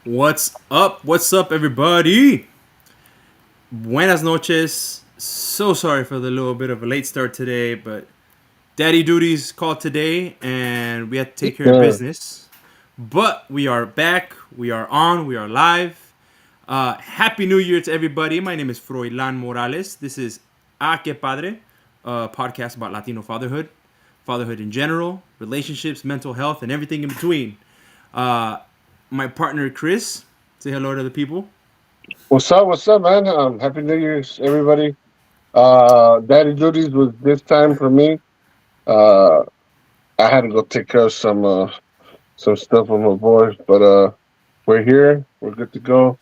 What's up? What's up, everybody? Buenas noches. So sorry for the little bit of a late start today, but daddy duties called today and we had to take care of Sure. business. But we are back. We are on. We are live. Happy New Year to everybody. My name is Froilan Morales. This is Que Padre, a podcast about Latino fatherhood, fatherhood in general, relationships, mental health, and everything in between. Uh, my partner Chris, say hello to the people. What's up? What's up, man? Happy New Year's, everybody. Daddy duties was this time for me. Uh, I had to go take care of some stuff with my boys, but we're here. We're good to go,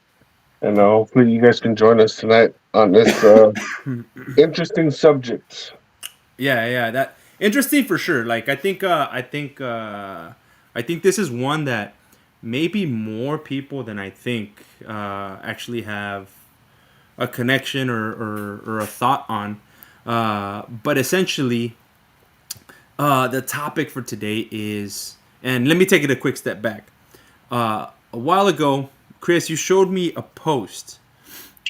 and hopefully you guys can join us tonight on this interesting subject. Yeah, that interesting for sure. Like I think this is one that maybe more people than I think actually have a connection or a thought on. But essentially, the topic for today is, and let me take it a quick step back. A while ago, Chris, you showed me a post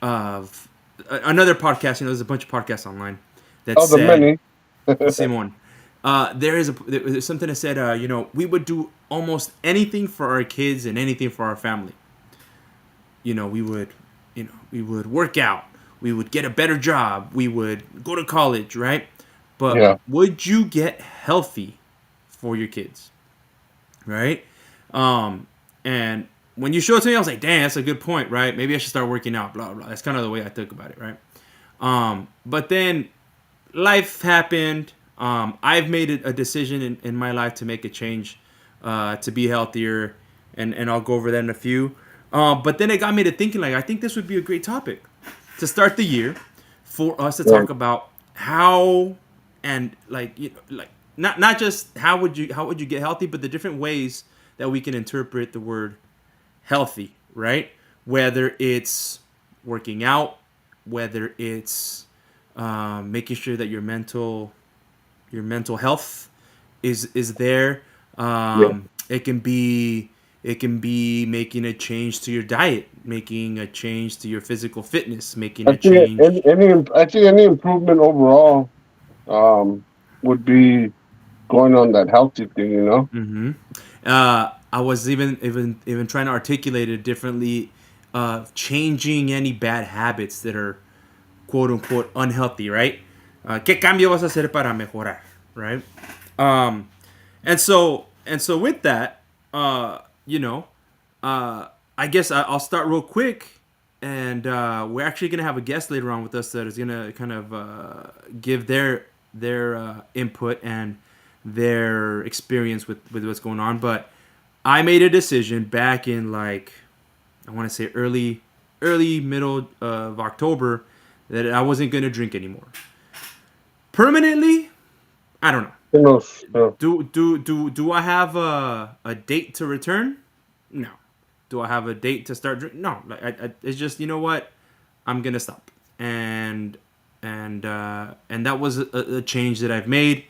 of another podcast. You know, there's a bunch of podcasts online that Oh, the said many. Simon. There's something that said, we would do almost anything for our kids and anything for our family. We would work out, we would get a better job, we would go to college, right? But Yeah. would you get healthy for your kids, right? And when you showed it to me, I was like, "Damn, that's a good point, right? Maybe I should start working out." Blah blah. That's kind of the way I think about it, right? But then life happened. I've made a decision in my life to make a change, to be healthier, and I'll go over that in a few. But then it got me to thinking, like, I think this would be a great topic to start the year for us to Right. talk about how, and like, like not just how would you get healthy, but the different ways that we can interpret the word healthy, right? Whether it's working out, whether it's making sure that your mental health is there. Yeah. It can be making a change to your diet, making a change to your physical fitness, making I a think change. I think any improvement overall um, would be going on that healthy thing. I was even trying to articulate it differently. Changing any bad habits that are quote unquote unhealthy, right? ¿Qué cambio vas a hacer para mejorar, right? Um, and so with that, uh, you know, I guess I'll start real quick, and we're actually gonna have a guest later on with us that is gonna kind of give their input and their experience with what's going on. But I made a decision back in, like, I want to say early middle of October, that I wasn't gonna drink anymore permanently. I don't know. Who knows? Do I have a date to return? No. Do I have a date to start drinking? No. Like, it's just, you know what, I'm gonna stop, and that was a change that I've made.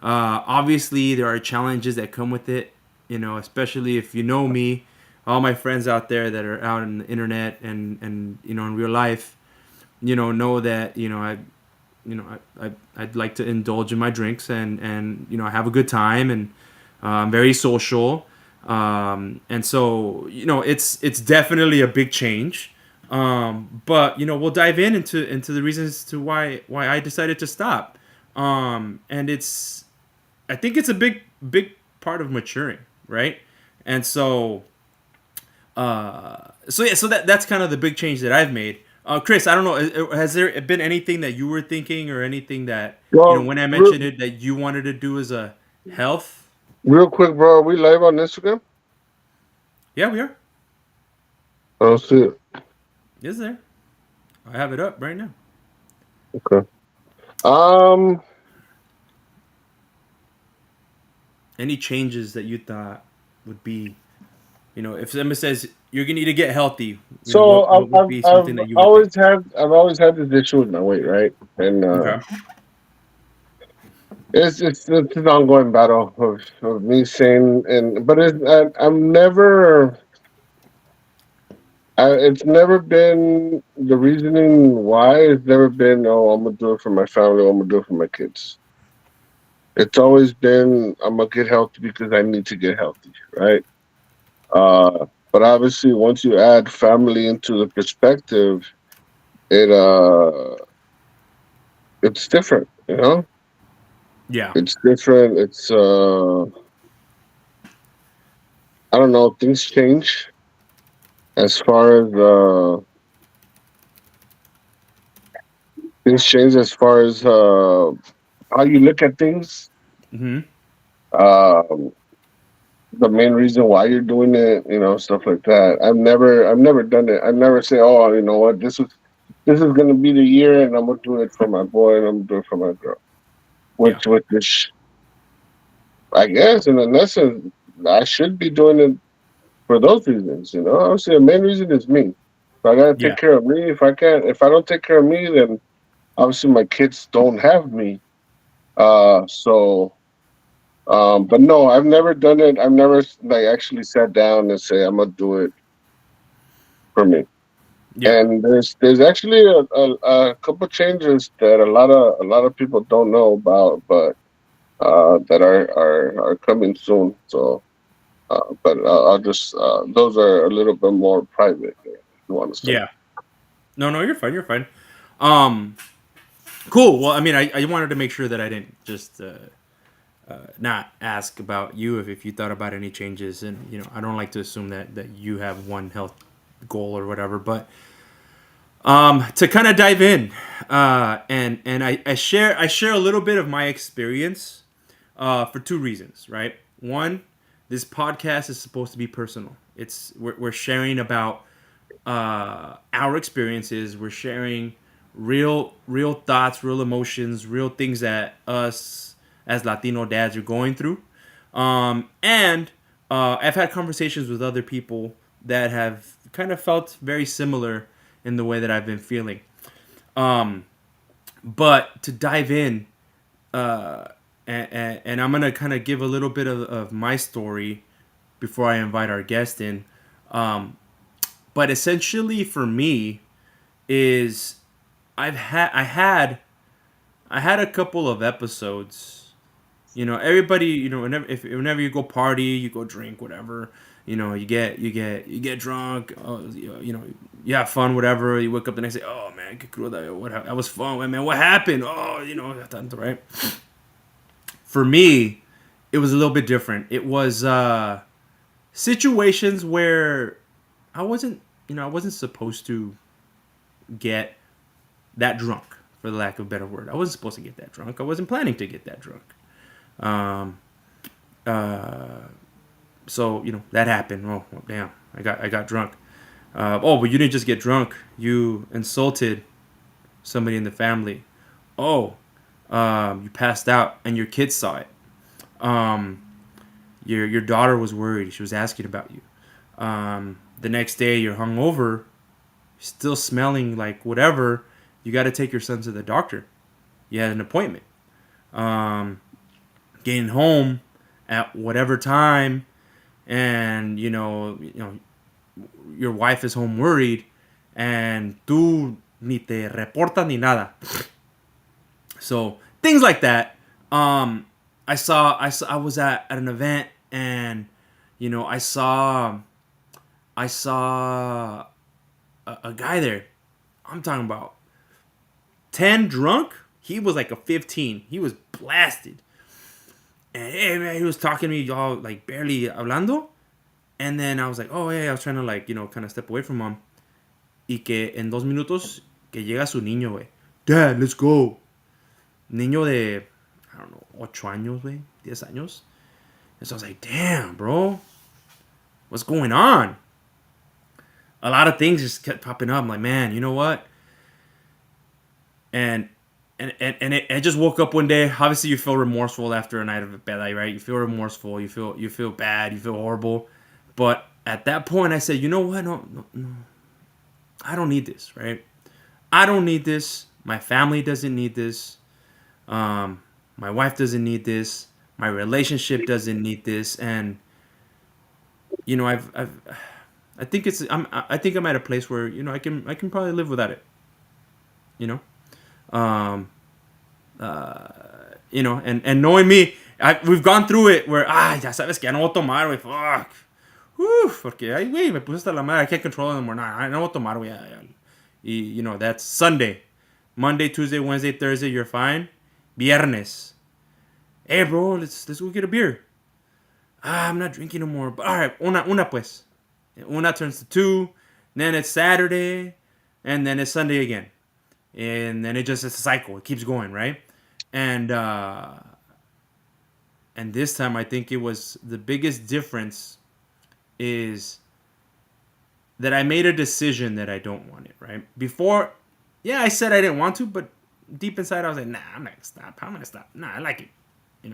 Obviously, there are challenges that come with it. Especially if you know me, all my friends out there that are out on the internet and in real life, know that I'd like to indulge in my drinks, and I have a good time, and I'm very social, and so it's definitely a big change, but we'll dive into the reasons to why I decided to stop, and I think it's a big part of maturing, right? And so that's kind of the big change that I've made. Chris, I don't know. Has there been anything that you were thinking, or anything that Well, when I mentioned it, that you wanted to do as a health? real quick, bro. Are we live on Instagram? Yeah, we are. I don't see it. Is there? I have it up right now. Okay. Um. Any changes that you thought would be, if somebody says you're gonna need to get healthy, So what would be something that you would think? I've always had this issue with my weight, right? And Okay. it's an ongoing battle of me saying, but I'm never It's never been the reasoning why. It's never been, oh, I'm gonna do it for my family. I'm gonna do it for my kids. It's always been, I'm gonna get healthy because I need to get healthy, right? But obviously, once you add family into the perspective, it it's different. You know, Yeah. it's different. It's I don't know. Things change as far as how you look at things. Hmm. Um, the main reason why you're doing it, stuff like that. I've never done it. I never say, oh, you know what, this is gonna be the year, and I'm gonna do it for my boy, and I'm gonna do it for my girl. Yeah. Which I guess, in essence, I should be doing it for those reasons. Obviously, the main reason is me. If I gotta take Yeah. care of me. If I don't take care of me, then obviously my kids don't have me. So. But no, I've never done it. I've never like actually sat down and say I'm gonna do it for me. Yeah. And there's actually a couple changes that a lot of people don't know about, but that are coming soon. So, but I'll just those are a little bit more private, if you want to say. Yeah. No, no, you're fine. You're fine. Um, cool. Well, I mean, I wanted to make sure that I didn't just not ask about you if you thought about any changes, and I don't like to assume that you have one health goal or whatever. But to kind of dive in, and I share a little bit of my experience for two reasons, right? One, this podcast is supposed to be personal. We're sharing about our experiences. We're sharing real thoughts, real emotions, real things that us as Latino dads are going through. And I've had conversations with other people that have kind of felt very similar in the way that I've been feeling. Um, but to dive in, and I'm gonna kind of give a little bit of my story before I invite our guest in. Um, but essentially, for me, is I had a couple of episodes. Everybody, whenever you go party, you go drink, whatever. You get drunk. You have fun, whatever. You wake up the next day. Oh man, que cruda. That was fun, man. What happened? Oh, tanto, right? For me, it was a little bit different. It was situations where I wasn't supposed to get that drunk, for the lack of a better word. I wasn't supposed to get that drunk. I wasn't planning to get that drunk. Um, uh, so that happened. Oh well, damn! I got drunk. Oh, but you didn't just get drunk. You insulted somebody in the family. Oh, you passed out, and your kids saw it. Um, your daughter was worried. She was asking about you. The next day, you're hungover, still smelling like whatever. You got to take your son to the doctor. You had an appointment. Um, Getting home at whatever time, and your wife is home worried, and tú ni te reportas ni nada. So things like that. I was at an event, and I saw a guy there. I'm talking about 10 drunk. He was like a 15. He was blasted. And hey man, he was talking to me, y'all like barely hablando. And then I was like, oh yeah, I was trying to like, kind of step away from him. Y que en 2 minutos que llega su niño, güey. Dad, let's go. Niño de, I don't know, 8 años, güey. 10 años. And so I was like, damn, bro. What's going on? A lot of things just kept popping up. I'm like, man, you know what? And I just woke up one day. Obviously, you feel remorseful after a night of bed, right? You feel remorseful. You feel bad. You feel horrible. But at that point, I said, you know what? No, no, no. I don't need this, right? I don't need this. My family doesn't need this. My wife doesn't need this. My relationship doesn't need this. And I've I think I think I'm at a place where I can probably live without it. You know, um, and knowing me, we've gone through it where ya sabes que ya no voy a tomar, güey. Fuck. Uf, porque ay, güey, me puse hasta la madre. I can't control it anymore. Nah, I no voy a tomar, güey. Y, that's Sunday. Monday, Tuesday, Wednesday, Thursday, you're fine. Viernes. Hey, bro, let's go get a beer. I'm not drinking no more. But, all right, una pues. Una turns to two. Then it's Saturday. And then it's Sunday again. And then it's a cycle. It keeps going, right? And and this time I think it was the biggest difference is that I made a decision that I don't want it, right? Before, yeah, I said I didn't want to, but deep inside I was like, nah, I'm not gonna stop. I'm gonna stop. Nah, I like it.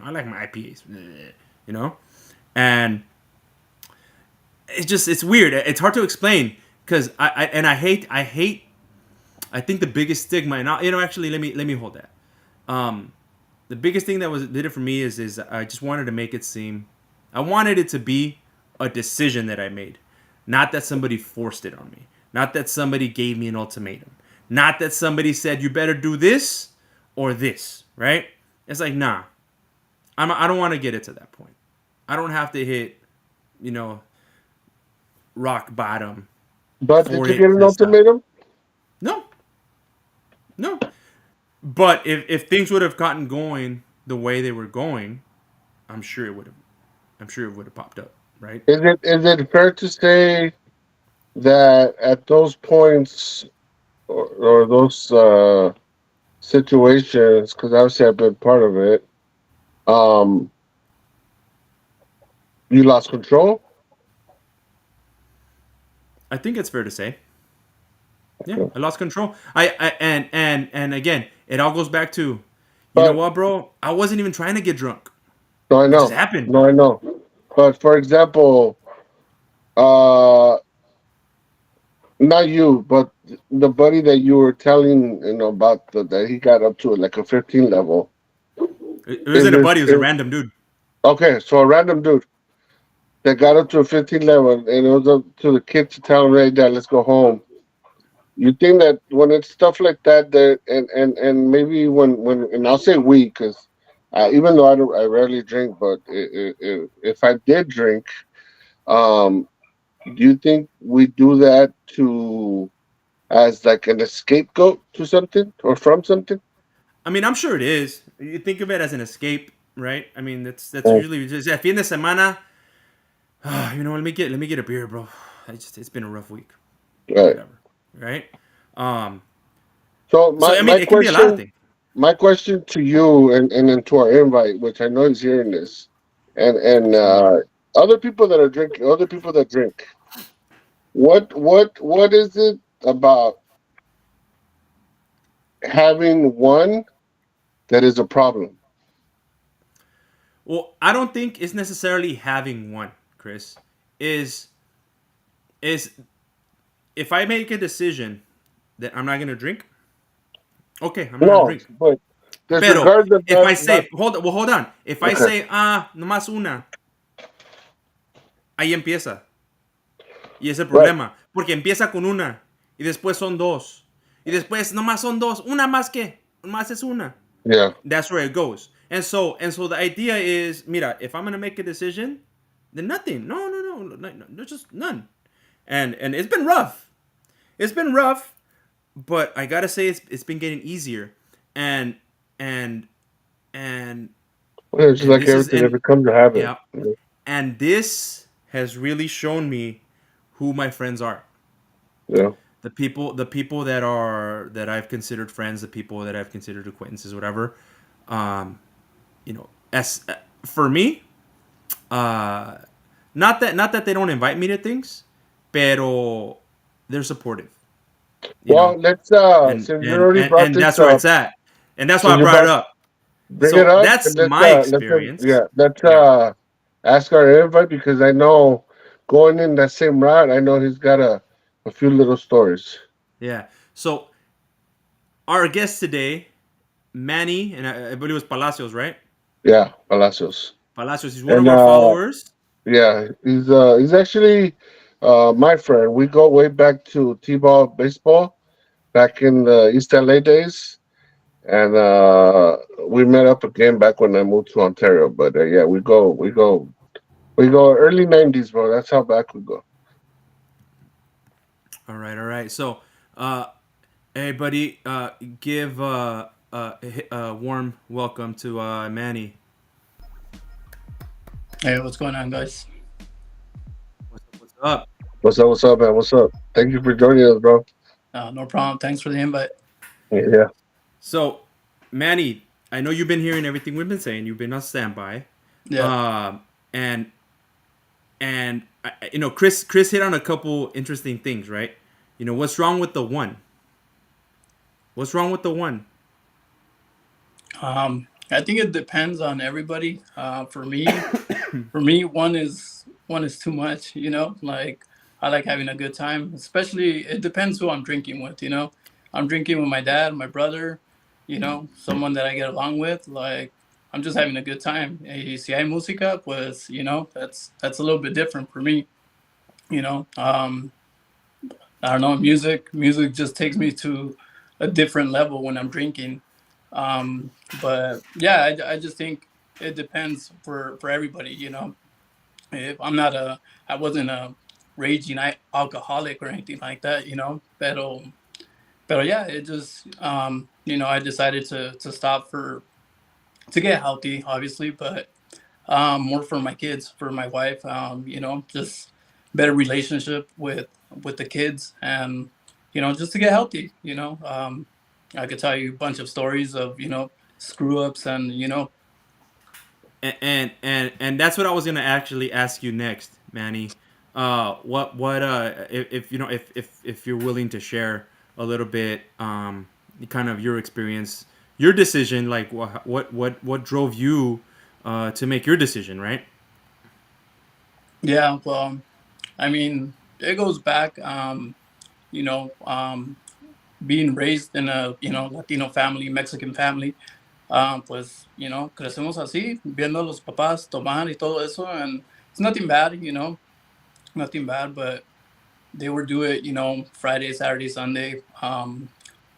I like my IPAs. You know, and it's weird. It's hard to explain because I hate. I think the biggest stigma, and actually, let me hold that. Um, the biggest thing that did it for me is I just wanted to make it seem, I wanted it to be a decision that I made, not that somebody forced it on me, not that somebody gave me an ultimatum, not that somebody said you better do this or this, right? It's like nah, I don't want to get it to that point. I don't have to hit, you know, rock bottom But did for you get it an to stop. ultimatum? No, no. But if things would have gotten going the way they were going, I'm sure it would have. I'm sure it would have popped up, right? Is it fair to say that at those points or those situations, because obviously I've been part of it, um, you lost control? I think it's fair to say, yeah, Okay. I lost control. And again, it all goes back to, you know But what, bro? I wasn't even trying to get drunk. no, I It just know, happened. no, I know. But for example, uh, not you, but the buddy that you were telling, about that he got up to like a 15 level. It Is wasn't a it, buddy. It was a is, random dude. okay, so a random dude that got up to a 15 level, and it was up to the kid to tell him, "Hey, Dad, let's go home." You think that when it's stuff like that, and maybe when and I'll say we, because even though I rarely drink, but if I did drink, um, do you think we do that to as like an scapegoat to something or from something? I mean, I'm sure it is. You think of it as an escape, right? I mean, that's Oh, usually just yeah, fin de semana. Let me get a beer, bro. It's been a rough week. right. Whatever, right? Um, So so my I mean, my it can be a lot of question things. my question to you and then to our invite, which I know he's hearing this, and other people that are drinking, other people that drink. What is it about having one that is a problem? Well, I don't think it's necessarily having one, Chris. Is is if I make a decision that I'm not gonna drink, okay, I'm not gonna No, drink. but Pero disregard the if I not say hold on. If I okay. say nomás una, ahí empieza. Y es el Right. problema, porque empieza con una y después son dos. Y después nomás son dos, una más que, más es una. Yeah. That's where it goes. And so the idea is, mira, if I'm gonna make a decision, then nothing. No, just none. And it's been rough. It's been rough, but I gotta say it's been getting easier. And and and Well, it's just and like this is everything, it and becomes a habit. yeah, and this has really shown me who my friends are. Yeah. The people that I've considered friends, the people that I've considered acquaintances, whatever. Um, as for me, uh, not that they don't invite me to things, pero they're supportive, you know, Well, let's and since you and already and, brought and this that's where up, it's at, and that's why since I you brought it brought up. bring it So up that's and my let's experience. yeah, let's Yeah, ask our invite because I know going in that same route, I know he's got a few little stories. yeah. So our guest today, Manny, and I believe it was Palacios, right? Yeah, Palacios. Palacios. He's one And of our followers. yeah, he's actually My friend, we go way back to T-ball baseball back in the East LA days, and we met up again back when I moved to Ontario. But yeah, we go early '90s, bro. That's how back we go. All right, all right. So, uh, everybody, give a warm welcome to Manny. Hey, what's going on, guys? What's up? What's up? What's up? What's up, man? What's up? Thank you for joining us, bro. No problem. Thanks for the invite. Yeah. So, Manny, I know you've been hearing everything we've been saying. You've been on standby, Yeah. um, and Chris hit on a couple interesting things, right? What's wrong with the one? What's wrong with the one? I think it depends on everybody. For me, one is too much. Like I like having a good time. Especially, it depends who I'm drinking with. I'm drinking with my dad, my brother. Someone that I get along with. Like I'm just having a good time. Hey, si hay música, pues that's a little bit different for me. You know, um, I don't know. Music just takes me to a different level when I'm drinking. But yeah, I just think it depends for everybody. If I wasn't a raging alcoholic or anything like that. But yeah, it just I decided to stop to get healthy, obviously, but more for my kids, for my wife. Just better relationship with the kids, and just to get healthy. I could tell you a bunch of stories of screw ups, and And that's what I was gonna actually ask you next, Manny. What if if you're willing to share a little bit, kind of your experience, your decision, like what drove you to make your decision, right? yeah. Well, I mean, it goes back. You know, being raised in a Latino family, Mexican family. Pues, crecemos así, viendo a los papás tomar y todo eso, and it's nothing bad, nothing bad, but they would do it, Friday, Saturday, Sunday,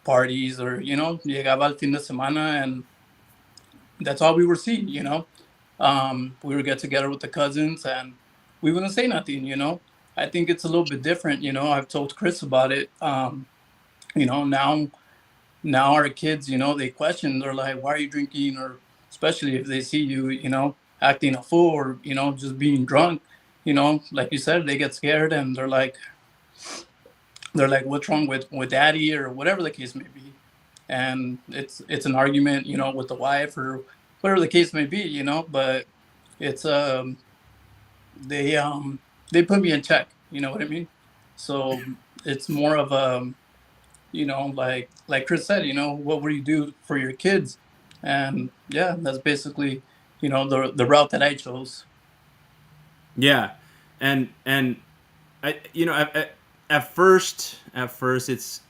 parties, or, llegaba el fin de semana, and that's all we were seeing, we would get together with the cousins, and we wouldn't say nothing, I think it's a little bit different, I've told Chris about it, now our kids, they question, they're like, why are you drinking? Or especially if they see you, acting a fool, or, just being drunk, like you said, they get scared, and they're like, what's wrong with daddy, or whatever the case may be. And it's an argument, with the wife, or whatever the case may be, but it's they um they put me in check, you know what I mean? So it's more of a, like Chris said, what would you do for your kids? And yeah, that's basically, the route that I chose. Yeah, and at first it's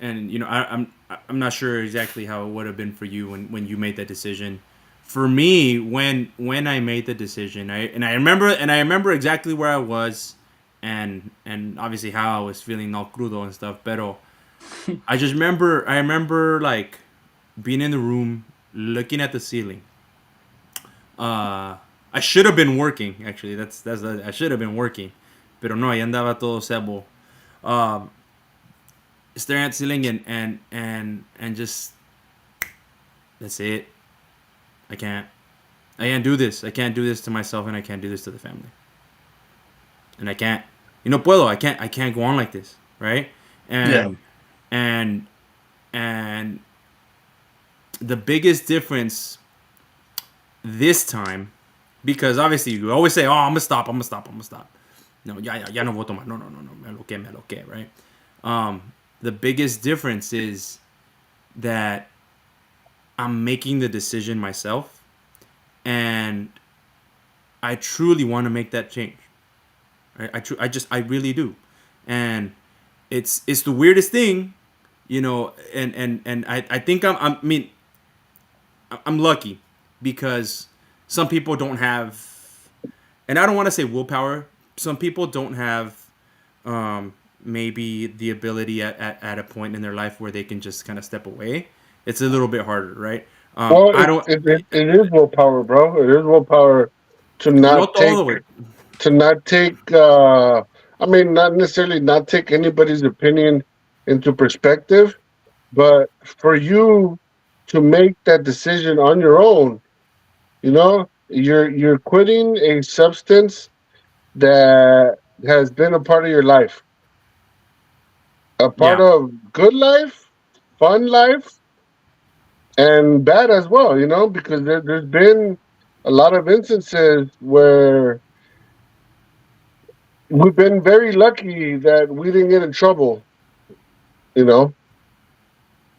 and I'm not sure exactly how it would have been for you when you made that decision. For me, when I made the decision, I remember exactly where I was, and obviously how I was feeling all crudo and stuff. Pero I remember like being in the room, looking at the ceiling. Uh, I should have been working actually. I should have been working, pero no, ahí andaba todo sebo. Um, Staring at the ceiling and just that's it. I can't. I can't do this. I can't do this to myself, and I can't do this to the family. And I can't. No puedo. I can't. I can't go on like this, right? Yeah. And and the biggest difference this time, because obviously you always say, "Oh, I'm gonna stop. I'm gonna stop. I'm gonna stop." No, ya no voy a tomar. No, no, no, no. Me aloqué, right? The biggest difference is that I'm making the decision myself, and I truly want to make that change. Right? I really do, and it's the weirdest thing, and I think I mean I'm lucky because some people don't have, and I don't want to say willpower. some people don't have maybe the ability at a point in their life where they can just kind of step away. It's a little bit harder, right? Well, I don't. it is willpower, bro. It is willpower to No not take todo, güey. to not take. I mean, not necessarily not take anybody's opinion into perspective, but for you to make that decision on your own, you're quitting a substance that has been a part of your life, a part Yeah, of good life, fun life, and bad as well, because there's been a lot of instances where we've been very lucky that we didn't get in trouble, you know,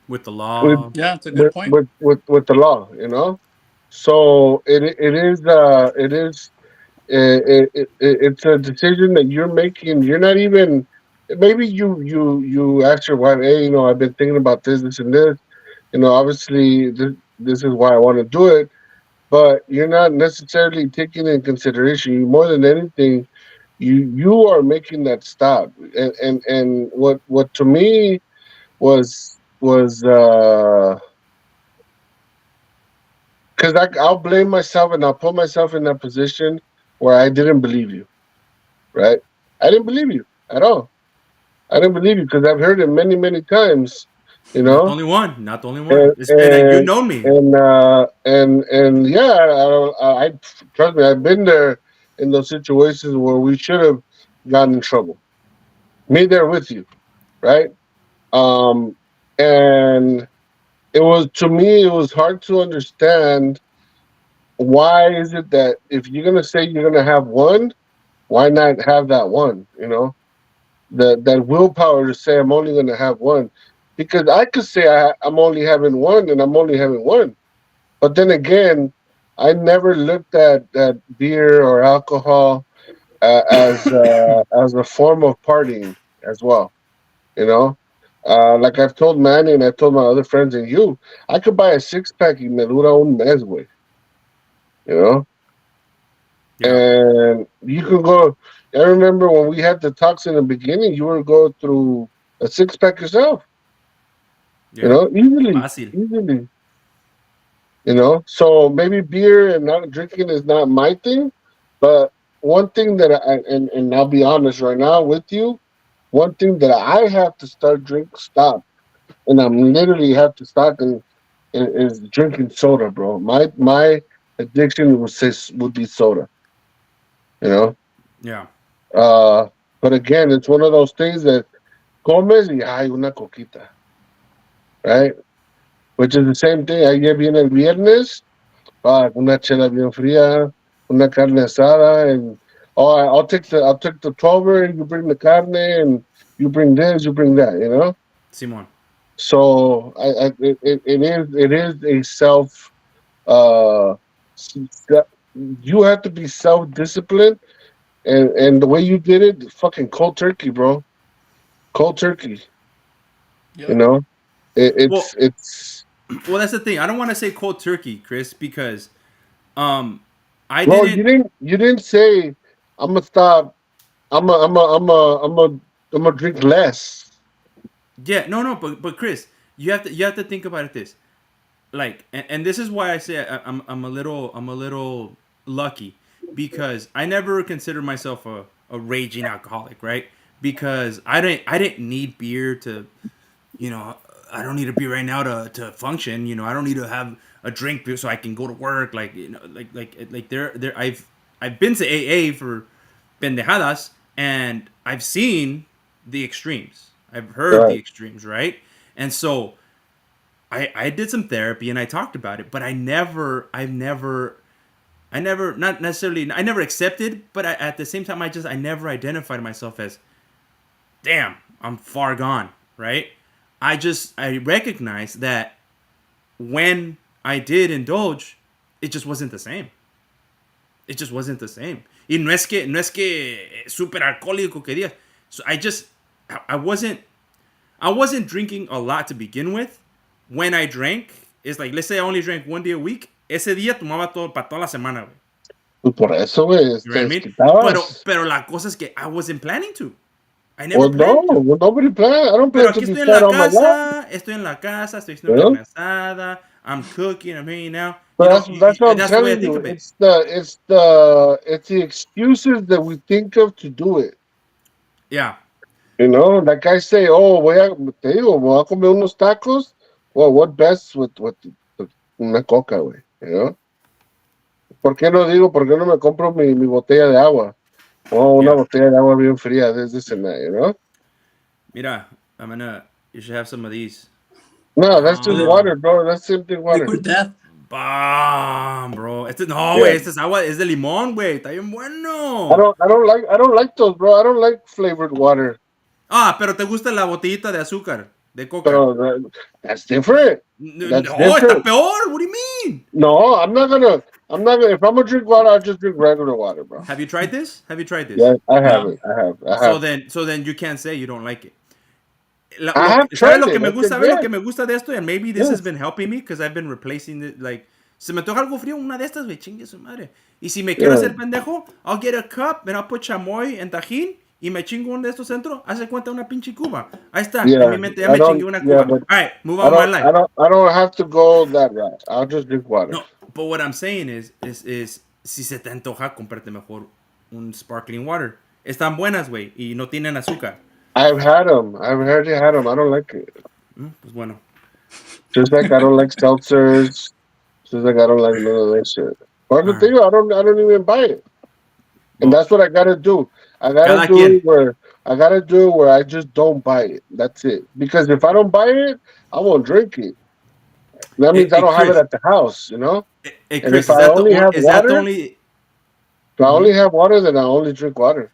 with the with law. Yeah, it's a good point. with the law. So it's a decision that you're making. You're not even maybe you ask your wife, hey, I've been thinking about this and this. Obviously this is why I want to do it, but you're not necessarily taking in consideration. More than anything, you are making that stop. And what to me was because I'll blame myself and I'll put myself in that position where I didn't believe you, right? I didn't believe you at all. I didn't believe you because I've heard it many times, you Not the know, only one. Not the only one. and You and know me. and yeah, I trust me, I've been there in those situations where we should have gotten in trouble. Me there with you, right? Um, and it was to me, it was hard to understand why is it that if you're gonna say you're gonna have one, why not have that one? That willpower to say I'm only gonna have one, because I could say I'm only having one and I'm only having one. But then again, I never looked at beer or alcohol as a form of partying as well. You know, like I've told Manny and I've told my other friends and you, I could buy a 6 pack y me dura un mes, güey. You know, Yeah. and you can go. I remember when we had the talks in the beginning, you would go through a 6 pack yourself. Yeah. Easily, Fácil. easily. So maybe beer and not drinking is not my thing, but one thing that and I'll be honest right now with you, one thing that I have to stop, and I'm literally have to stop and is drinking soda, bro. My addiction would be soda, you know. Yeah. Uh, but again, it's one of those things that comes y hay una coquita, right? Which is the same thing. Ayer viene el viernes, una chela bien fría, una carne asada, and I'll take the 12er, and you bring the carne, and you bring this, you bring that. Simon. So it is a self. Uh, s- you have to be self disciplined, and the way you did it, fucking cold turkey, bro. Cold turkey. You Yep. know, it, Well, it's well, that's the thing. I don't want to say cold turkey, Chris, because um, I well, didn't. you didn't say I'm gonna stop. I'm gonna drink less. Yeah, no, no, but Chris, you have to think about it this, like, and this is why I say I'm a little lucky, because I never considered myself a raging alcoholic, right? Because I didn't need beer to, you know, I don't need a beer right now to function. I don't need to have a drink so I can go to work. Like, like there I've been to AA for pendejadas, and I've seen the extremes. I've heard the Right, extremes, right? And so I did some therapy and I talked about it, but I never not necessarily I never accepted, but at the same time I never identified myself as, damn, I'm far gone, right? I recognize that when I did indulge, it just wasn't the same. It just wasn't the same. Y no es que super alcohólico que digas. So I wasn't drinking a lot to begin with. When I drank, it's like, let's say I only drank one day a week. Ese día tomaba todo para toda la semana, güey. Pues por eso, güey, You know te what I mean? desquitabas. Pero la cosa es que I wasn't planning to. I never Well, no, planned to. well, nobody plan. I don't Pero plan to aquí be estoy en fat la all my life. casa, estoy haciendo You carne know? asada, I'm cooking, I'm hanging out. You But know, that's what I'm that's the way I telling think you. of it. It's the excuses that we think of to do it. Yeah. You know, like I say, oh, te digo, voy a comer unos tacos. Well, what best with una coca, güey? You know? ¿Por qué no me compro mi botella de agua? Oh, una Yeah. botella de agua bien fría desde ese night, you know? Mira, you should have some of these. No, that's just Li- Bomb. water, bro. That's simply water. Liquid death. Bomb, bro. No, Yeah. güey, este es agua, es de limón, güey. Está bien I bueno. don't I don't like I don't like those, bro. I don't like flavored water. Ah, pero te gusta la botellita de azúcar, de coca. So that's different. That's No, está different. peor. What do you mean? No, I'm not gonna if I'm gonna drink water, I'll just drink regular water, bro. Have you tried this? Have you tried this? Yeah, I have No. it. I have. So then you can't say you don't like it. I have ¿Sabes tried lo que it. me I gusta? said ¿Sabes lo que yes. me gusta de esto? And maybe this has Yes. been helping me because I've been replacing it. Like, se me antoja algo frío, una de estas, güey, chingue su madre. Y si me quiero Yeah. hacer pendejo, I'll get a cup and I'll put chamoy and tajín y me chingo uno de estos dentro. Hace cuenta una pinche cuba. Ahí está, en mi Yeah. mente ya I me chingué don't una yeah, cuba. but All right, move I on with my don't life. I don't I don't have to go that route. I'll just drink water. No, but what I'm saying is si se te antoja, cómprate mejor un sparkling water. Están buenas, güey, y no tienen azúcar. I've had them. I've already had them. I don't like it. Pues bueno. Just like I don't like seltzers. Just like I don't like none of that shit. But All the thing, right. I don't even buy it. And Well, that's what I gotta do. I gotta cada do quien. it where I gotta do it where I just don't buy it. That's it. Because if I don't buy it, I won't drink it. That means I don't have it Chris, at the house, you know. And Chris, if I only have is that the water, only if I only have water, then I only drink water.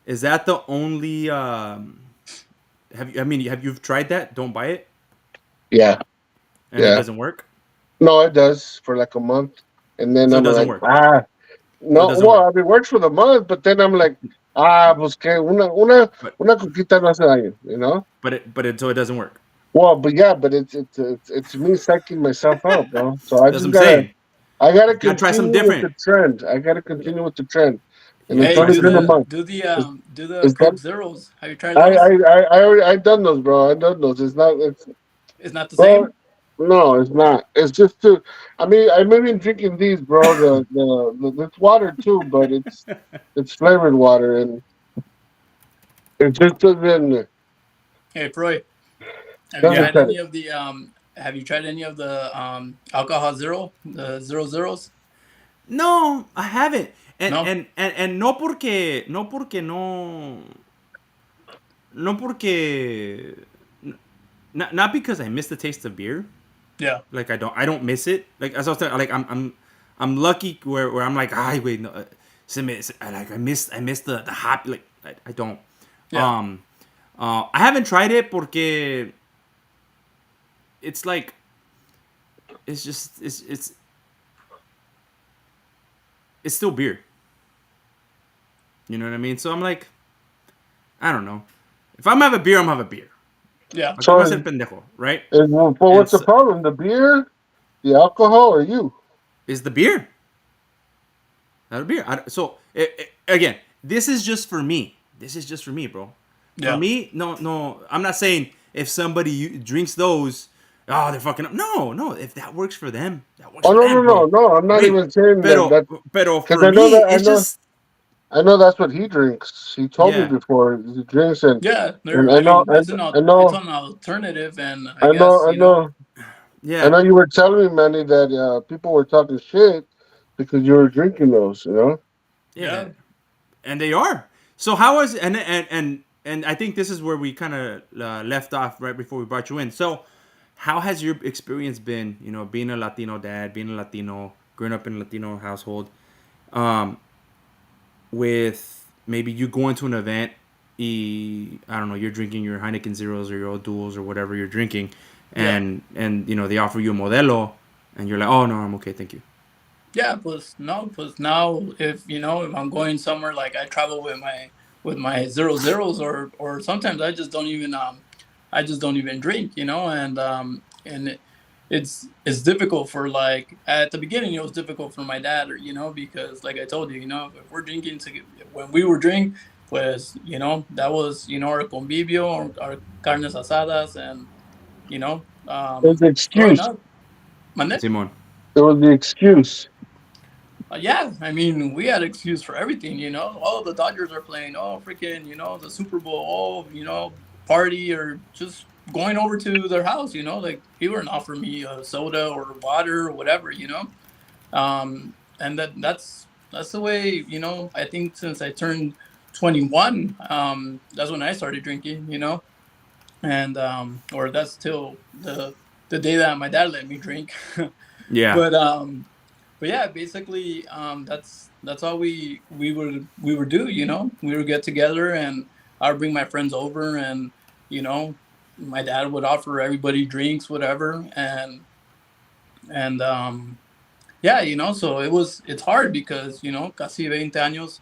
is that the only have you tried that? Don't buy it Yeah, and it yeah. doesn't work. No, it does for like a month, and then So it I'm doesn't like, work. So it no. doesn't Well, work. I mean, it works for the month, but then I'm like, pues que But una coquita no hace daño, you know. so it doesn't work. Well, but yeah, but it's me psyching myself out, bro. So I That's what just I'm gotta saying. I gotta You gotta try something continue with different. the trend. I gotta continue with the trend, You and gotta it's Hey, try only do been a something. the month. do the It's, do the it's Coke done. Zeros. Have you tried I those? I I I done those, bro. I done those. It's not. It's It's not the bro. same. No, it's not. It's just too. I mean, I'm even drinking these, bro. It's water too, but it's flavored water, and it just Hey, Troy, have you doesn't Yeah. tried cut it. any of the Have you tried any of the alcohol zero, the zero zeros? No, I haven't. No. And no porque not because I miss the taste of beer. Yeah. Like I don't miss it. Like as I was telling, like I'm lucky where I'm like, ay, wait, no, like I miss the hop. Like I don't. Yeah. I haven't tried it porque it's like it's just it's still beer. You know what I mean? So I'm like, I don't know. If I'm have a beer, I'm have a beer. Yeah. Like, I'm So, gonna ser pendejo, right? but And what's the so, problem? The beer, the alcohol, or you? is the beer. Not a beer. So again, this is just for me. This is just for me, bro. For Yeah. me, no. I'm not saying if somebody drinks those, oh, they're fucking up. No. If that works for them, that works Oh for no, no, them, no, bro. no! I'm not Wait, even saying that. pero That pero because for I know me, that it's just I know that's what he drinks. He told me yeah, before he drinks, Yeah. and There. I mean, it's an alternative, and I I know, guess I know, I yeah, know. You were telling me, Manny, that people were talking shit because you were drinking those. You know? yeah, yeah. and they are. So how is and I think this is where we kind of left off right before we brought you in. So how has your experience been? You know, being a Latino dad, being a Latino, growing up in a Latino household, um, with maybe you going to an event, I don't know, you're drinking your Heineken Zeros or your old Duels or whatever you're drinking, Yeah. and you know they offer you a Modelo, and you're like, oh no, I'm okay, thank you. Yeah. Plus no. Plus now, if if I'm going somewhere, like I travel with my zero zeros, or sometimes I just don't even drink. And it's difficult for, like, at the beginning it was difficult for my dad, or because like I told you, if we're drinking to when we were drink, pues that was our convivio, our carnes asadas, and It was the growing excuse. up. Mande? Simon. It was the excuse. Yeah, I mean, we had excuse for everything, Oh, the Dodgers are playing. Oh, freaking, the Super Bowl. Oh, party, or just going over to their house. Like, he wouldn't offer me a soda or water or whatever. And that's the way. I think since I turned 21, that's when I started drinking. And or that's till the day that my dad let me drink. Yeah. but but yeah, basically, that's all we would do. We would get together, and I would bring my friends over, and you know, my dad would offer everybody drinks, whatever, and yeah, so it's hard because casi 20 años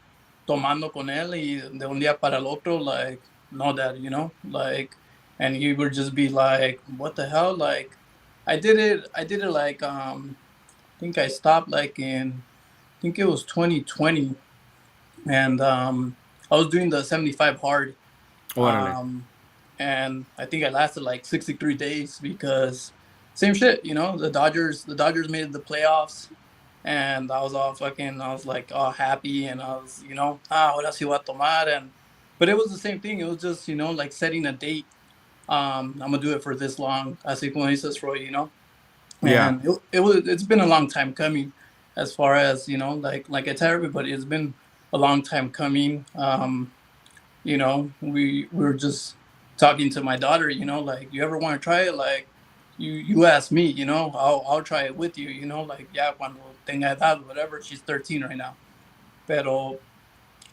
tomando con él, y de un día para el otro, like, no, dad, like, and he would just be like, what the hell, like, I did it like, I think I stopped like in, I think it was 2020, and I was doing the 75 hard, Órale. um, and I think I lasted like 63 days because same shit, the Dodgers made the playoffs, and I was all fucking, I was like all happy, and I was, ahora sí voy a tomar, but it was the same thing. It was just, like setting a date. I'm gonna do it for this long, así como dices, Roy, Yeah. and it's been a long time coming, as far as like I tell everybody, it's been a long time coming. We were just talking to my daughter, like, you ever want to try it, like, you ask me, I'll try it with you, like, yeah, cuando tenga edad, whatever. She's 13 right now, pero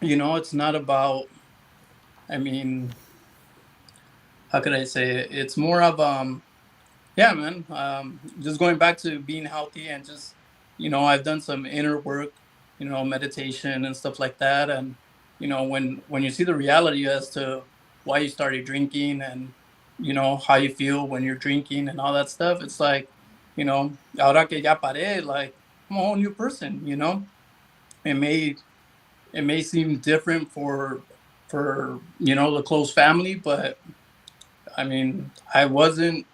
it's not about, I mean, how could I say it? It's more of, yeah, man. Just going back to being healthy, and just, I've done some inner work, meditation and stuff like that. And, when you see the reality as to why you started drinking, and, how you feel when you're drinking and all that stuff, it's like, ahora que ya paré, like, I'm a whole new person, It may seem different for the close family, but I mean, I wasn't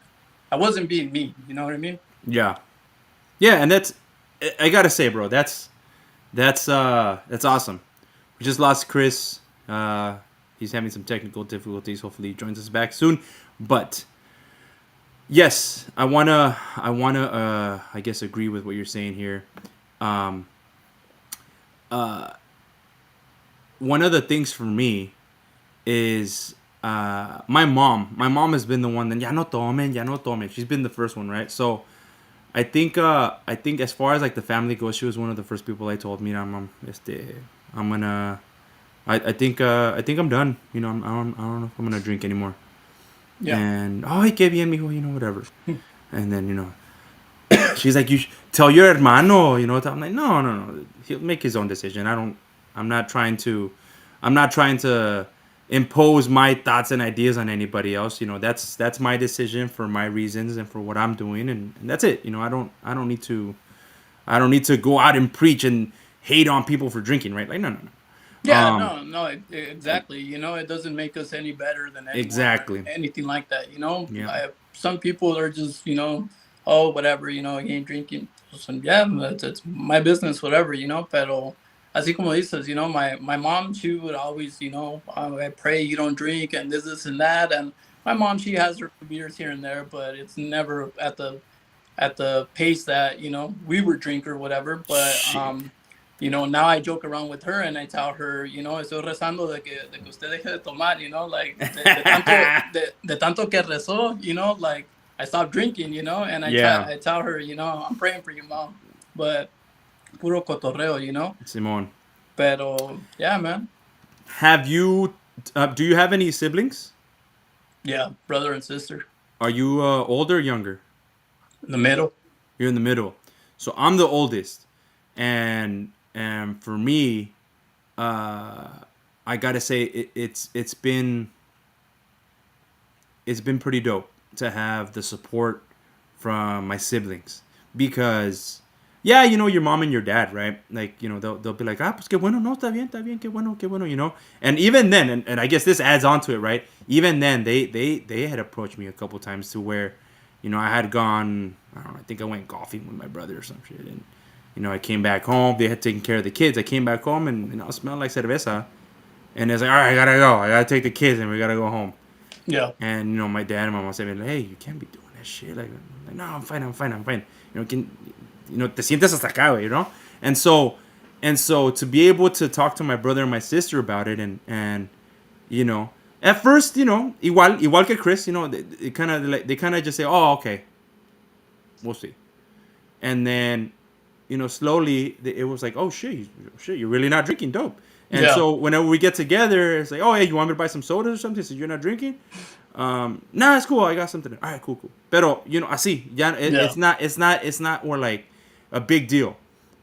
being me, you know what I mean? Yeah. Yeah, and I gotta say, bro, that's awesome. We just lost Chris. He's having some technical difficulties. Hopefully, he joins us back soon. But yes, I wanna, I guess, agree with what you're saying here. Um, one of the things for me is my mom. My mom has been the one that ya no tomen, ya no tomen. She's been the first one, right? So I think as far as like the family goes, she was one of the first people I told, mira, mom, I'm gonna, I think I'm done. I don't know if I'm gonna drink anymore. Yeah. And oh, que bien, mijo, whatever. And then she's like, tell your hermano, I'm like, no, no, no, he'll make his own decision. I'm not trying to, I'm not trying to impose my thoughts and ideas on anybody else. That's my decision for my reasons and for what I'm doing, and that's it. I don't need to go out and preach and hate on people for drinking, right? Like, no, no, no. Yeah, no, no, exactly. It doesn't make us any better than anyone or Exactly. anything like that. Yeah. Some people are just, oh, whatever, you ain't drinking. So, yeah, it's my business, whatever, Pero así como dices, my mom, she would always, I pray you don't drink, and this and that. And my mom, she has her beers here and there, but it's never at the pace that we were drink or whatever. But Shit. now I joke around with her, and I tell her, estoy rezando de que usted deje de tomar, like, de tanto que rezó, like, I stopped drinking, and I try Yeah, I tell her, I'm praying for you, mom. But puro cotorreo, Simone. Pero yeah, man. Have you? Do you have any siblings? Yeah, brother and sister Are you older or younger? in the middle. You're in the middle. So I'm the oldest, and for me, I gotta say it's been pretty dope to have the support from my siblings because yeah, you know, your mom and your dad, right? Like, you know, they'll be like, ah, pues qué bueno, no, está bien, qué bueno, you know. And even then, and I guess this adds on to it, right? Even then, they had approached me a couple times to where, you know, I had gone, I don't know, I think I went golfing with my brother or some shit, and you know, I came back home. They had taken care of the kids. I came back home and I smelled like cerveza, and it's like, all right, I gotta go. I gotta take the kids and we gotta go home. Yeah. And you know, my dad and my mom said, like, "Hey, you can't be doing that shit." Like, no, I'm fine, I'm fine, I'm fine. You know, te sientes hasta acá, you know. And so to be able to talk to my brother and my sister about it, and you know, at first, you know, igual que Chris, you know, they kind of just say, "Oh, okay, we'll see," and then you know, slowly it was like, "Oh shit, you're really not drinking dope." And Yeah. so whenever we get together, it's like, "Oh, hey, you want me to buy some sodas or something? So you're not drinking?" Nah, it's cool. I got something. All right, cool. Pero you know, así, ya, Yeah. it's not more like a big deal.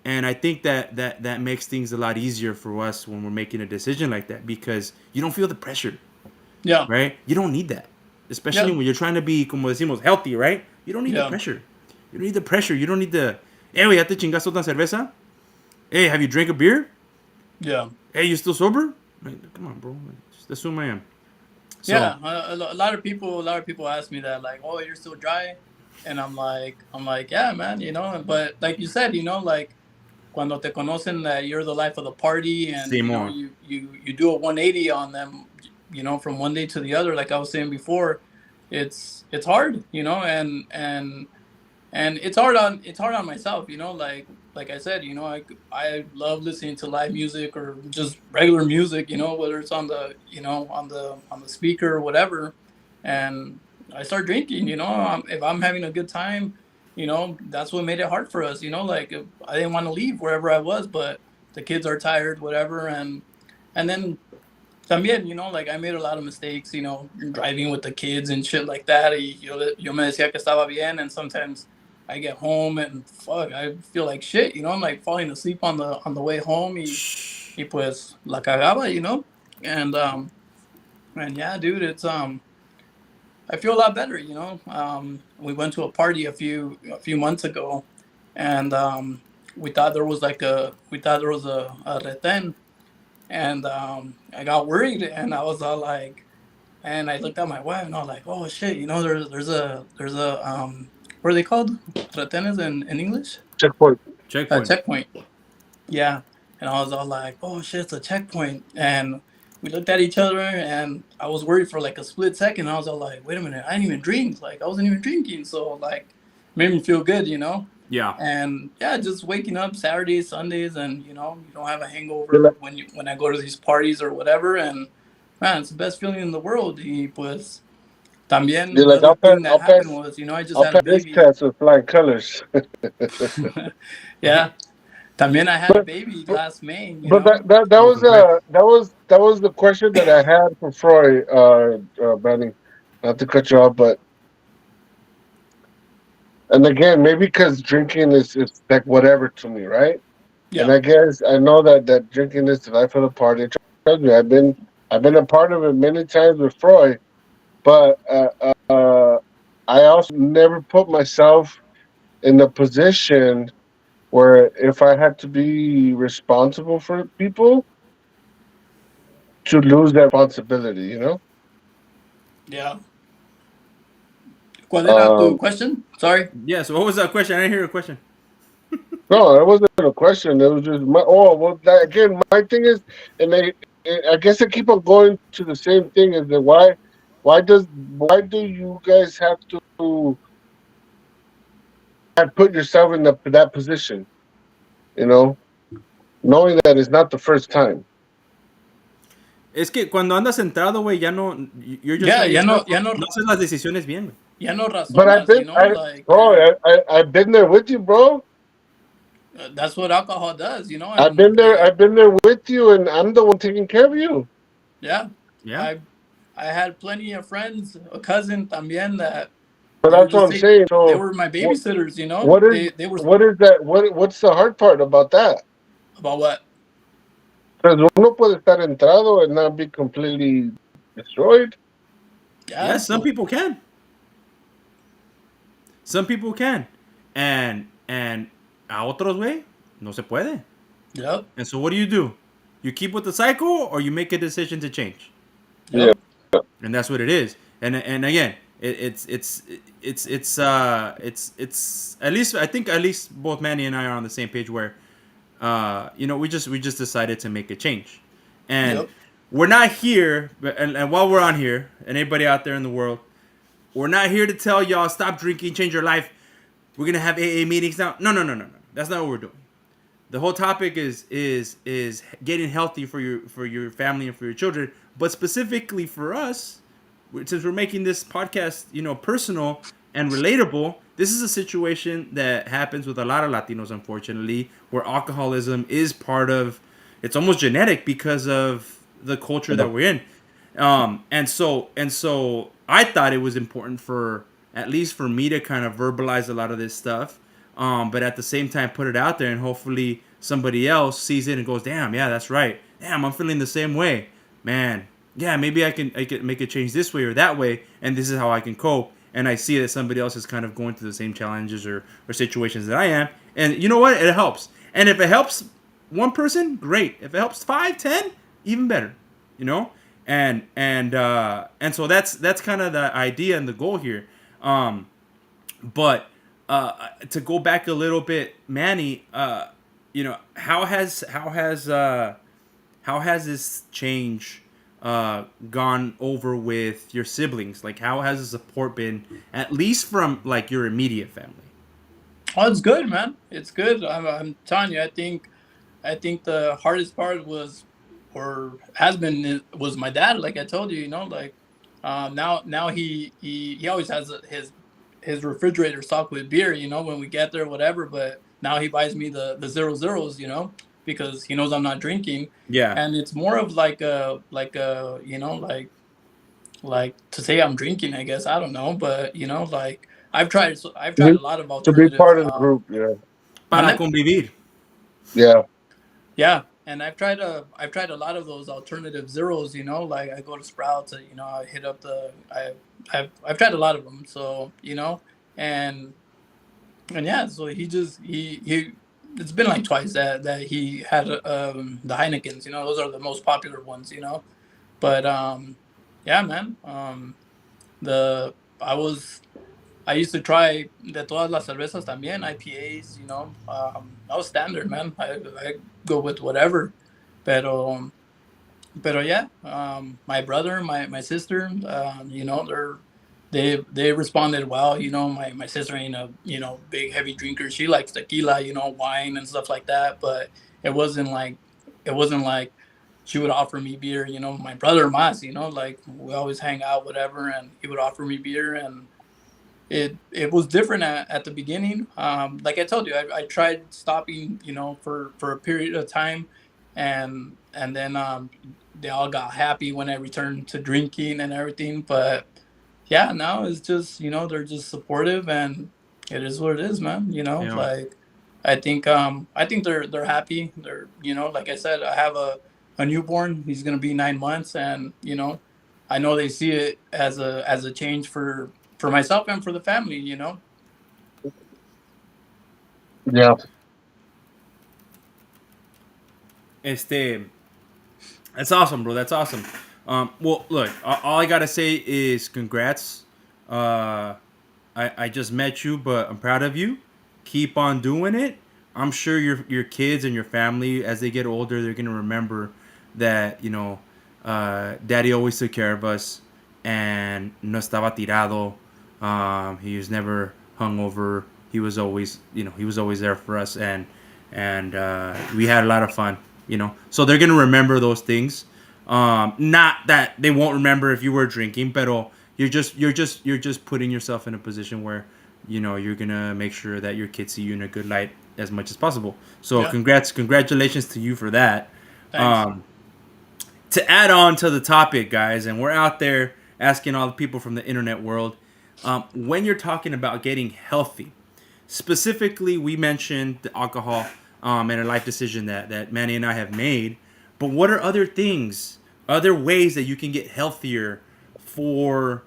And I think that makes things a lot easier for us when we're making a decision like that because you don't feel the pressure, Yeah. right? You don't need that, especially Yeah. when you're trying to be, como decimos, healthy, right? You don't need the Yeah. pressure. You don't need the pressure. You don't need the, hey, ya te chingaste una cerveza? Hey, have you drank a beer? Yeah. Hey, you still sober? Like, come on, bro. Just assume I am. So, Yeah. A lot of people, ask me that, like, "Oh, you're still dry," and I'm like, "Yeah, man," you know. But like you said, you know, like cuando te conocen that you're the life of the party, and you know, Seymour. you do a 180 on them, you know, from one day to the other. Like I was saying before, it's hard, you know, and it's hard on myself, you know, like I said, you know, I love listening to live music or just regular music, you know, whether it's on the, you know, on the speaker or whatever, and I start drinking, you know. If I'm having a good time, you know, that's what made it hard for us, you know, like I didn't want to leave wherever I was, but the kids are tired, whatever, and then también, you know, like I made a lot of mistakes, you know, driving with the kids and shit like that. Yo me decía que estaba bien, and sometimes I get home and fuck, I feel like shit, you know. I'm like falling asleep on the way home, y pues la cagaba, you know, and yeah, dude, it's I feel a lot better, you know. We went to a party a few months ago, and we thought there was a reten, and I got worried, and I was all like, and I looked at my wife, and I was like, "Oh shit!" You know, there's a what are they called? Retenes in English? Checkpoint. A checkpoint. checkpoint. Yeah. And I was all like, "Oh shit, it's a checkpoint!" And we looked at each other, and I was worried for like a split second. I was all like, "Wait a minute, I didn't even drink. Like, I wasn't even drinking." So like, made me feel good, you know. Yeah. And yeah, just waking up Saturdays, Sundays, and you know, you don't have a You're like, hangover when I go to these parties or whatever. And man, it's the best feeling in the world. Y pues también you're the like, other thing that happened was, you know, I just I'll had a pass this baby. test with flying colors. Yeah, también I had a baby last May. You But know. that Oh, was congrats. the question that I had for Freud, Benny. Not to cut you off, but and again, maybe because drinking is like whatever to me, right? And Yeah. I guess I know that drinking is the life of the party. Trust me, I've been a part of it many times with Freud, but I also never put myself in a position where if I had to be responsible for people to lose that responsibility, you know. Yeah. ¿Cuál era tu Um, question? Sorry. Yeah. So what was that question? I didn't hear a question. no, that wasn't a question. It was just my. Oh, well, that, again, my thing is, and I guess I keep on going to the same thing. Is that why do you guys have to have put yourself in that position? You know, knowing that it's not the first time. Es que cuando andas centrado, güey, ya no. You're just Yeah, not yourself. ya No haces las decisiones bien, güey. no But razonas, you know, like I've been there with you, bro. that's what alcohol does, you know, I've and been there. I've been there with you, and I'm the one taking care of you. yeah, Yeah. I had plenty of friends, a cousin también that But they were that's what just I'm saying. they So were my what babysitters, you know. what is They were what is that? What's the hard part about that? about what? Because uno puede estar entrado and not be completely destroyed. Yeah, Yes, some so people can. Some people can, and a otros way no se puede. Yep. And so what do? You keep with the cycle, or you make a decision to change, Yeah. Yep. and that's what it is. And again, it's at least I think at least both Manny and I are on the same page where we just decided to make a change, and Yep. we're not here. And while we're on here, and anybody out there in the world, we're not here to tell y'all stop drinking, change your life. We're gonna have AA meetings now. No, no, no, no, no. That's not what we're doing. The whole topic is getting healthy for your family and for your children, but specifically for us, since we're making this podcast, personal and relatable. This is a situation that happens with a lot of Latinos, unfortunately, where alcoholism is part of. It's almost genetic because of the culture that we're in, and so I thought it was important for at least for me to kind of verbalize a lot of this stuff, but at the same time put it out there, and hopefully somebody else sees it and goes, "Damn, yeah, that's right. Damn, I'm feeling the same way, man. Yeah, maybe I can make a change this way or that way, and this is how I can cope." And I see that somebody else is kind of going through the same challenges or situations that I am, and you know what? It helps. And if it helps one person, great. If it helps 5, 10, even better. You know, and so that's kind of the idea and the goal here. But to go back a little bit, Manny, how has this change gone over with your siblings? Like, how has the support been, at least from like your immediate family? Oh, it's good, man. It's good. I'm telling you. I think the hardest part was, or has been, was my dad. Like I told you, like now he always has his refrigerator stocked with beer. When we get there, whatever. But now he buys me the 0.0s. Because he knows I'm not drinking, Yeah. and it's more of like a like to say I'm drinking. I guess I don't know, but like I've tried a lot of To be alternative. part of the group, yeah. Para Mande? convivir. Yeah. Yeah, and I've tried a lot of those alternative zeros. Like I go to Sprouts. I hit up I've tried a lot of them. So and yeah. So he it's been like twice that he had the Heinekens. Those are the most popular ones. But yeah, man. The I used to try de todas las cervezas también, IPAs. I was standard, man. I go with whatever. Pero pero yeah, my brother, my sister, they responded well. My sister ain't a big heavy drinker. She likes tequila, wine and stuff like that. But it wasn't like it wasn't like she would offer me beer. My brother Mas, like we always hang out, whatever, and he would offer me beer, and it was different at the beginning. Like I told you, I tried stopping, for a period of time, and then they all got happy when I returned to drinking and everything. But yeah, now it's just they're just supportive, and it is what it is, man. Yeah. Like I think they're happy. They're like I said, I have a newborn. He's gonna be 9 months, and I know they see it as a change for myself and for the family. Yeah. Este, that's awesome, bro. That's awesome. Well, look, all I gotta say is congrats. I just met you, but I'm proud of you. Keep on doing it. I'm sure your kids and your family, as they get older, they're gonna remember that Daddy always took care of us, and no estaba tirado. He was never hungover. He was always there for us, and we had a lot of fun. So they're gonna remember those things. Not that they won't remember if you were drinking, but you're just putting yourself in a position where you're gonna make sure that your kids see you in a good light as much as possible. So Yeah. congratulations to you for that. Thanks. Um, to add on to the topic, guys, and we're out there asking all the people from the internet world, when you're talking about getting healthy, specifically, we mentioned the alcohol and a life decision that Manny and I have made. But what are other things, other ways that you can get healthier for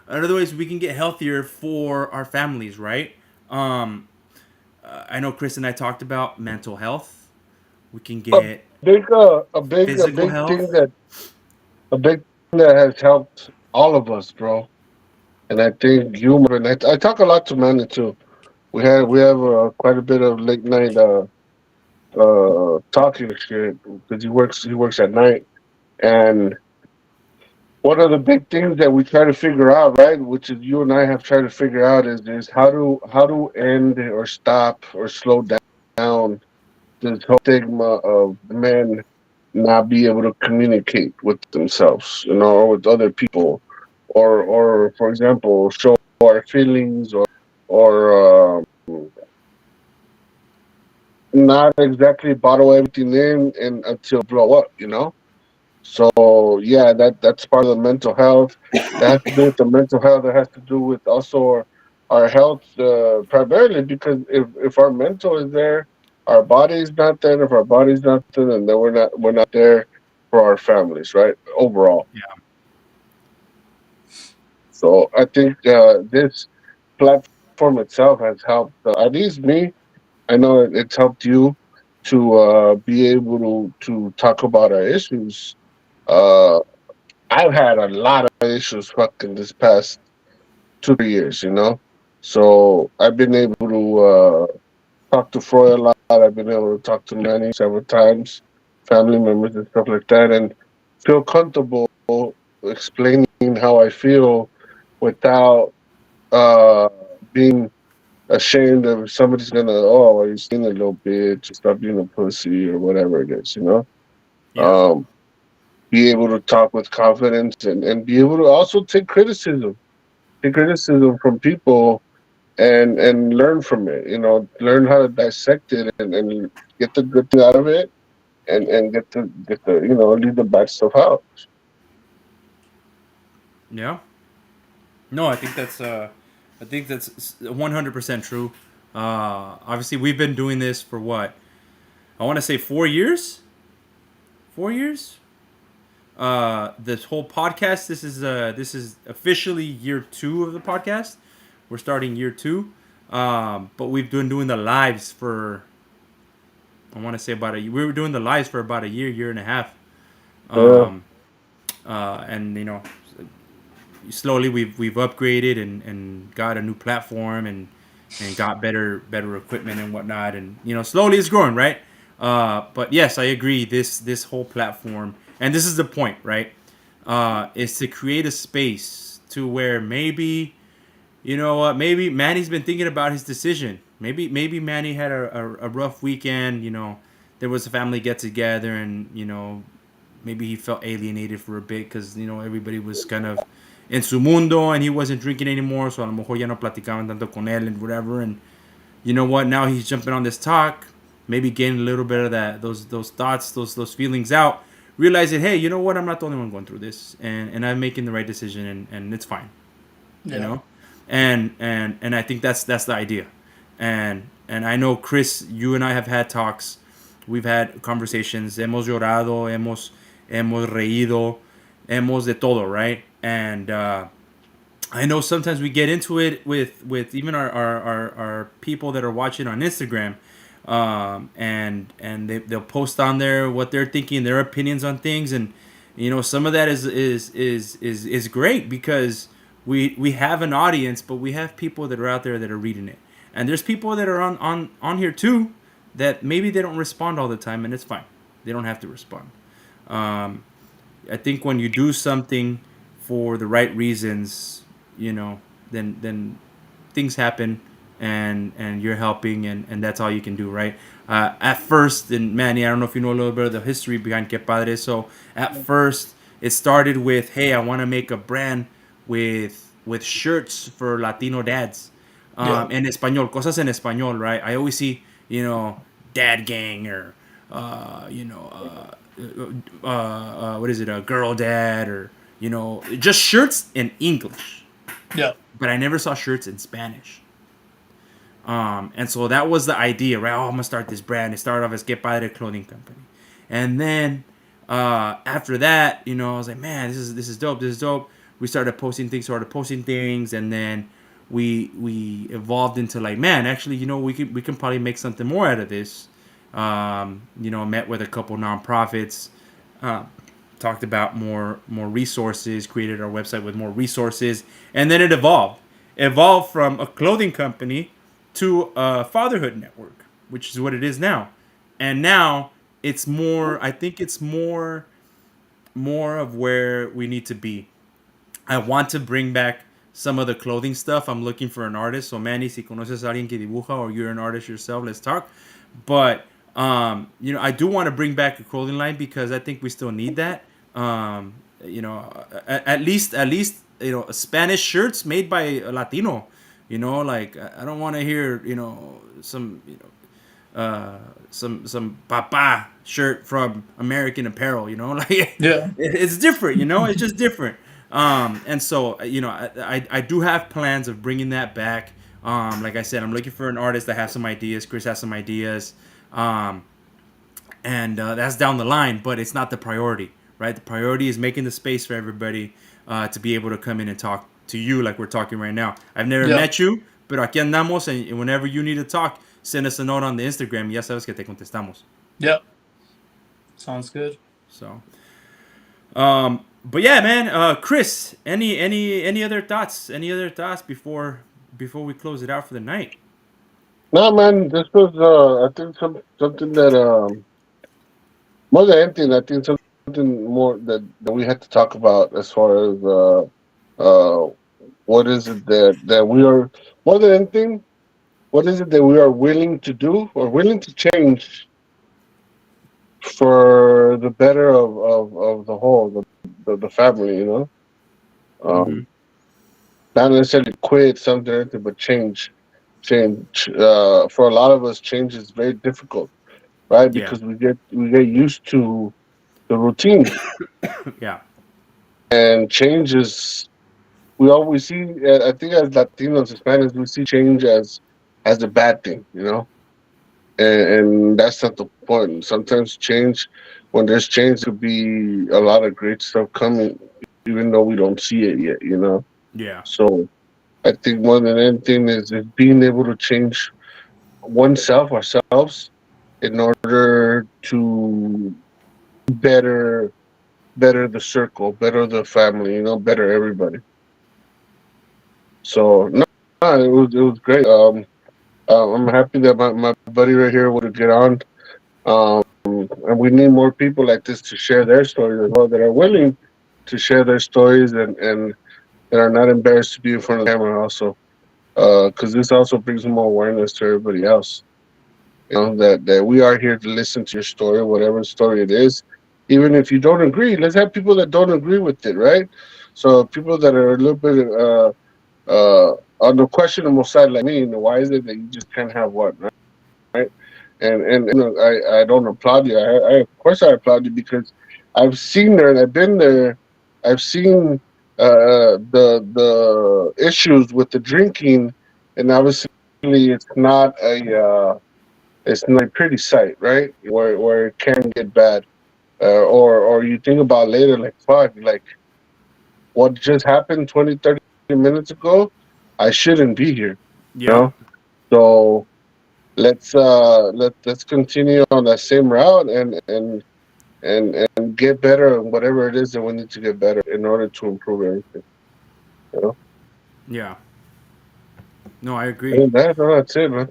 in other ways we can get healthier for our families, right? Um, I know Chris and I talked about mental health. We can A get a physical big thing health. that a big thing that has helped all of us, bro. And I think humor, and I talk a lot to Manny too. We have quite a bit of late night talking shit because he works at night. And one of the big things that we try to figure out, right, which is you and I have tried to figure out, is how to end or stop or slow down this whole stigma of men not be able to communicate with themselves, or with other people, or for example, show our feelings, or not exactly bottle everything in and until blow up. So yeah, that's part of the mental health. That has to do with the mental health. That has to do with also our health, primarily because if our mental is there, our body is not there. If our body's not there, then we're not there for our families, right? Overall. Yeah. So I think this platform itself has helped, at least me. I know it's helped you to be able to talk about our issues. Uh, I've had a lot of issues fucking this past 2 3 years. So I've been able to talk to Freud a lot. I've been able to talk to Manny several times, family members and stuff like that, and feel comfortable explaining how I feel without uh, being ashamed of somebody's gonna, oh, are you being a little bitch, stop being a pussy, or whatever it is. Yeah. Um, be able to talk with confidence, and be able to also take criticism from people, and learn from it, learn how to dissect it, and get the good thing out of it, and get the leave the bad stuff out. Yeah. No, I think that's 100% true. Obviously, we've been doing this for what I want to say 4 years. 4 years. This whole podcast. This is officially year two of the podcast. We're starting year two. But we've been doing the lives for I want to say about a. We were doing the lives for about a year, year and a half. Yeah, Um, and slowly we've upgraded and got a new platform and got better equipment and whatnot, and slowly it's growing, right? But yes, I agree. This whole platform, and this is the point, right? Is to create a space to where maybe maybe Manny's been thinking about his decision. Maybe Manny had a rough weekend. There was a family get together, and maybe he felt alienated for a bit because everybody was kind of en su mundo and he wasn't drinking anymore. So a lo mejor ya no platicaban tanto con él and whatever. And you know what? Now he's jumping on this talk, maybe getting a little bit of those thoughts, those feelings out. Realizing, hey, you know what? I'm not the only one going through this, and I'm making the right decision, and it's fine. you Yeah. know and I think that's the idea. And I know, Chris, you and I have had talks. We've had conversations. Hemos llorado, hemos reído, hemos de todo, right? And I know sometimes we get into it with even our people that are watching on Instagram, and they'll post on there what they're thinking, their opinions on things. And some of that is great because we have an audience, but we have people that are out there that are reading it. And there's people that are on here too that maybe they don't respond all the time, and it's fine. They don't have to respond. um, I think when you do something for the right reasons, then things happen, and you're helping, and that's all you can do, right? At first, and Manny, I don't know if you know a little bit of the history behind Que Padre. So at first, it started with, hey, I want to make a brand with shirts for Latino dads, Yeah. en español, cosas en español, right? I always see, dad gang, or uh, you know, uh, what is it, a girl dad, or just shirts in English, Yeah. but I never saw shirts in Spanish. And so that was the idea, right? Oh, I'm gonna start this brand. It started off as Que Padre Clothing Company, and then after that, I was like, man, this is dope. This is dope. we started posting things, and then we evolved into like, man, actually, we can probably make something more out of this. Met with a couple nonprofits, uh, talked about more resources, created our website with more resources, and then it evolved from a clothing company to a fatherhood network, which is what it is now. And now it's more. I think it's more of where we need to be. I want to bring back some of the clothing stuff. I'm looking for an artist. So Manny, si conoces a alguien que dibuja or you're an artist yourself, let's talk. But I do want to bring back a clothing line because I think we still need that. At least Spanish shirts made by a Latino. Like I don't want to hear some papa shirt from American Apparel. Like Yeah. it's different. It's just different. And so I do have plans of bringing that back. Like I said, I'm looking for an artist that has some ideas. Chris has some ideas. Um, and that's down the line, but it's not the priority, right? The priority is making the space for everybody to be able to come in and talk to you like we're talking right now. I've never Yeah. met you, pero aquí andamos, and whenever you need to talk, send us a note on the Instagram. Y ya sabes que te contestamos. Yeah. Sounds good. So, but yeah, man, Chris, any other thoughts? Any other thoughts before we close it out for the night? No, man, this was I think something that more than anything, I think something more that we had to talk about as far as uh what is it that we are more than anything, what is it that we are willing to do or willing to change for the better of the whole, the family, Mm-hmm. um not necessarily quit something or anything, but change for a lot of us change is very difficult, right? Yeah, Because we get used to the routine, yeah, and change is we always see. I think as Latinos, Hispanics, we see change as a bad thing, and that's not the point. Sometimes change, when there's change, could be a lot of great stuff coming, even though we don't see it yet. yeah, So I think more than anything is being able to change oneself, ourselves, in order to better better the circle, better the family, better everybody. So no, it was great. I'm happy that my buddy right here would get on. And we need more people like this to share their stories as well, that are willing to share their stories, and that are not embarrassed to be in front of the camera also. Because this also brings more awareness to everybody else. That we are here to listen to your story, whatever story it is. Even if you don't agree, let's have people that don't agree with it, right? So people that are a little bit on the questionable side, like me, why is it that you just can't have one, right? And I don't applaud you. Of course I applaud you, because I've seen there and I've been there. I've seen the issues with the drinking, and obviously it's not a pretty sight, right? Where it can get bad, or you think about later, like, fuck, like, what just happened 20, 30 minutes ago, I shouldn't be here, you yep, know. So let's continue on that same route, and get better on whatever it is that we need to get better in order to improve everything. You know, yeah. No, I agree. and that's it, man.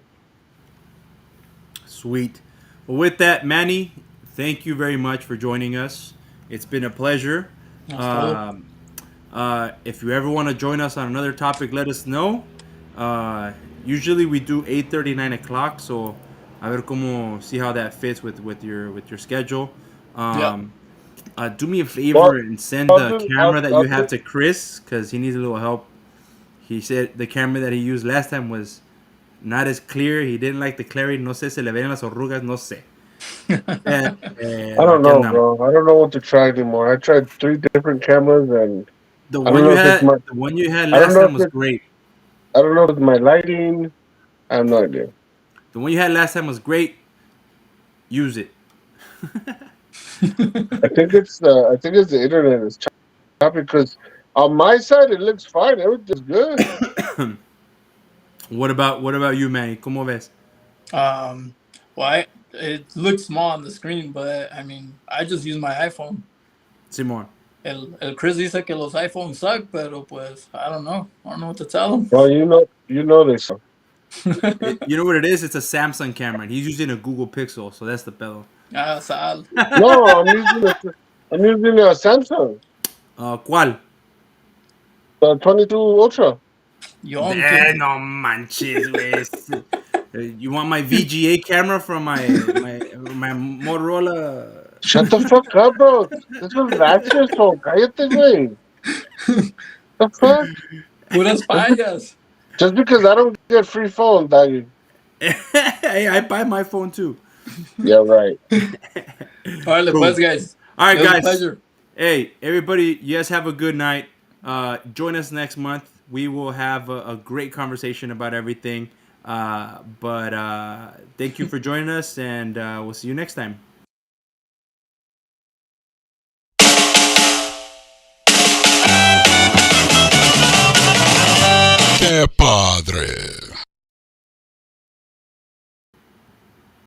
Sweet. Well, with that, Manny, thank you very much for joining us. It's been a pleasure. That's todo. Um, if you ever want to join us on another topic, let us know. Usually we do 8:30, 9 o'clock. So a ver cómo see how that fits with your schedule. Yeah. Um, do me a Well, favor and send I'll the do. camera that I'll you have do. to Chris because he needs a little help. He said the camera that he used last time was not as clear. He didn't like the clarity. No sé, se le ven las arrugas. No sé. I don't Aquí know, andamos. bro. I don't know what to try anymore. I tried three different cameras, and The I don't one know you if it's had, my. the one you had I don't last know time if was it's. great. I don't know if it's my lighting. I have no idea. The one you had last time was great. Use it. I think it's the internet is choppy, because On my side, it looks fine. Everything's good. What about you, Manny? ¿Cómo ves? Um, it looks small on the screen, but I mean, I just use my iPhone. Simón. El Chris dice que los iPhones suck, pero pues I don't know. I don't know what to tell him. Well, you know this. You know what it is? It's a Samsung camera. And he's using a Google Pixel, so that's the pedo. Ah, sal. No, I'm using a Samsung, ¿Cuál? the 22 Ultra. Yonke. No manches, güey. You want my VGA camera from my Motorola? Shut the fuck up, bro. This was last year's phone. Cállate, güey. The fuck? Puras fallas. Just because I don't get free phone, doggy. Hey, I buy my phone too. Yeah, right. Alright, Cool. pues, guys. All right, It was a guys. pleasure. Hey, everybody, you guys have a good night. Join us next month. We will have a great conversation about everything. But thank you for joining us, and we'll see you next time. Que Padre.